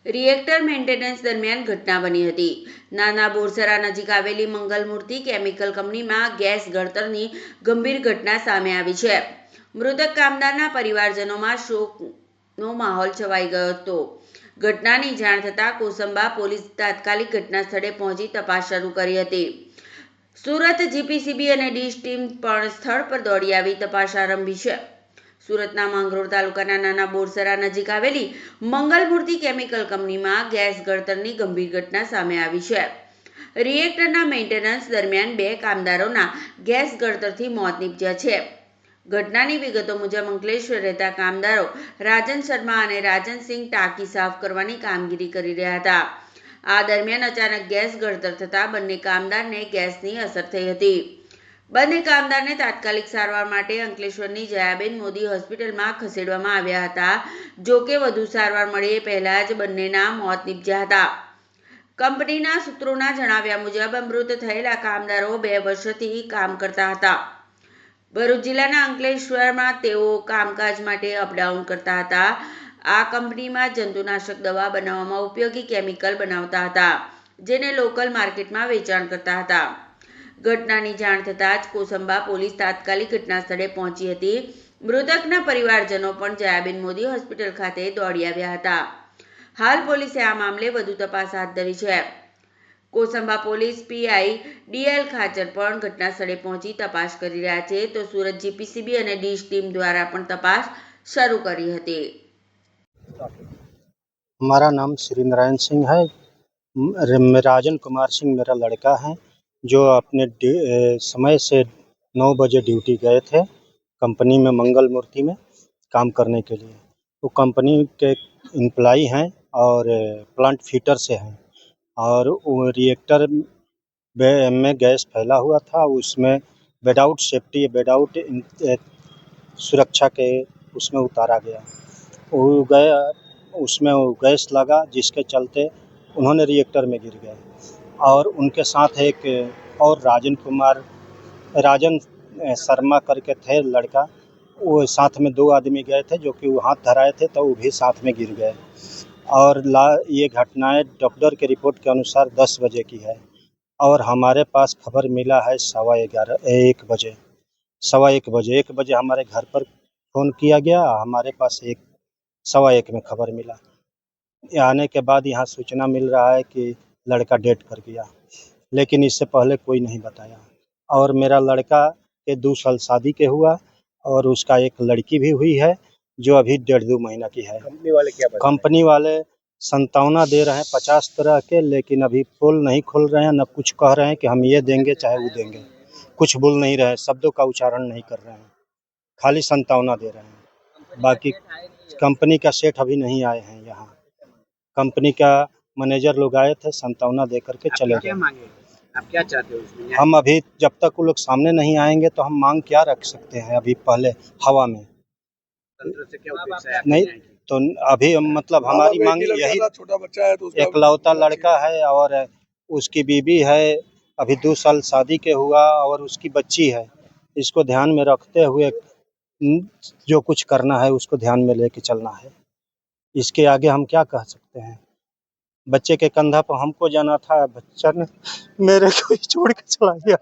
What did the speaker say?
Reactor maintenance દરમિયાન ઘટના બની હતી. નાના બોરસરા નજીક આવેલી મંગલમૂર્તિ કેમિકલ કંપનીમાં ગેસ ગળતરની ગંભીર ઘટના સામે આવી છે. મૃતક કામદારના પરિવારજનોમાં શોકનો માહોલ છવાઈ ગયો હતો. ઘટનાની જાણ થતાં કોસંબા પોલીસ તાત્કાલિક ઘટના સ્થળે પહોંચી તપાસ શરૂ કરી હતી. સુરત જીપીસીબી અને ડીશ ટીમ પણ સ્થળ પર દોડી આવી તપાસ આરંભી છે. સુરતના માંગરોળ તાલુકાના નાના બોરસરા નજીક આવેલી મંગલમૂર્તિ કેમિકલ કંપનીમાં ગેસ ગળતરની ગંભીર ઘટના સામે આવી છે. રિએક્ટરના મેન્ટેનન્સ દરમિયાન 2 કામદારોના ગેસ ગળતરથી મોત નીપજ્યા છે. ઘટનાની વિગતો મુજબ અંકલેશ્વર રહેતા કામદારો રાજન શર્મા અને રાજનસિંહ ટાંકી સાફ કરવાની કામગીરી કરી રહ્યા હતા. આ દરમિયાન અચાનક ગેસ ગળતર થતાં બંને કામદારને ગેસની અસર થઈ હતી. બંને કામદારને તાત્કાલિક સારવાર માટે અંકલેશ્વરની જયાબેન મોદી હોસ્પિટલમાં ખસેડવામાં આવ્યા હતા. જોકે વધુ સારવાર મળે એ પહેલા જ બંનેના મોત નીપજ્યા હતા. કંપનીના સૂત્રોના જણાવ્યા મુજબ મૃત થયેલા કામદારો 2 વર્ષથી કામ કરતા હતા. ભરૂચ જિલ્લાના અંકલેશ્વરમાં તેઓ કામકાજ માટે અપડાઉન કરતા હતા. આ કંપનીમાં જંતુનાશક દવા બનાવવામાં ઉપયોગી કેમિકલ બનાવતા હતા, જેને લોકલ માર્કેટમાં વેચાણ કરતા હતા. ઘટનાની જાણ થતાં જ કોસંબા પોલીસ તાત્કાલિક ઘટના સ્થળે પહોંચી હતી. મૃતકના પરિવારજનો પણ જયાબેન મોદી હોસ્પિટલ ખાતે દોડી આવ્યા હતા. હાલ પોલીસે આ મામલે વધુ તપાસ હાથ ધરી છે. Kosamba police PI DL Khachar પણ ઘટના સ્થળે પહોંચી તપાસ કરી રહ્યા છે, તો સુરત જીપીસીબી અને ડીશ ટીમ દ્વારા પણ તપાસ શરૂ કરી હતી. हमारा नाम श्री नारायण सिंह है। राजन कुमार सिंह मेरा लड़का है, जो अपने समय से 9 बजे ड्यूटी गए थे कंपनी में, मंगल मूर्ति में काम करने के लिए। वो कंपनी के एम्प्लॉई हैं और प्लांट फीटर से हैं, और वो रिएक्टर में गैस फैला हुआ था। उसमें विदाउट सेफ्टी, विदाउट सुरक्षा के उसमें उतारा गया। वो गया, उसमें गैस लगा, जिसके चलते उन्होंने रिएक्टर में गिर गए। और उनके साथ एक और राजन शर्मा करके थे लड़का, वो साथ में 2 आदमी गए थे, जो कि वो हाथ धराए थे तो वो भी साथ में गिर गए। और ये घटनाएं डॉक्टर के रिपोर्ट के अनुसार 10 बजे की है, और हमारे पास खबर मिला है 1 बजे। 1 बजे हमारे घर पर फ़ोन किया गया, हमारे पास 1 में खबर मिला। आने के बाद यहाँ सूचना मिल रहा है कि लड़का डेथ कर गया, लेकिन इससे पहले कोई नहीं बताया। और मेरा लड़का के 2 साल शादी के हुआ, और उसका एक लड़की भी हुई है, जो अभी 1.5-2 महीना की है। कंपनी वाले संतावना दे रहे हैं 50 तरह के, लेकिन अभी पोल नहीं खोल रहे हैं, न कुछ कह रहे हैं कि हम ये देंगे चाहे वो देंगे। कुछ बोल नहीं रहे, शब्दों का उच्चारण नहीं कर रहे हैं, खाली संतावना दे रहे हैं। बाकी कंपनी का सेठ अभी नहीं आए हैं यहाँ। कंपनी का मैनेजर लोग आए थे, संतावना दे करके चले गए। आप क्या चाहते हो इसमें? हम अभी जब तक वो लोग सामने नहीं आएंगे तो हम मांग क्या रख सकते हैं अभी पहले हवा में? तंत्र से क्या अपेक्षा है? नहीं तो अभी मतलब हमारी मांग यही, छोटा बच्चा है तो एकलौता लड़का है, और उसकी बीवी है, अभी 2 साल शादी के हुआ, और उसकी बच्ची है। इसको ध्यान में रखते हुए जो कुछ करना है उसको ध्यान में लेके चलना है। इसके आगे हम क्या कह सकते हैं? बच्चे के कंधा पर हमको जाना था, बच्चा ने मेरे को ही छोड़ के चला गया।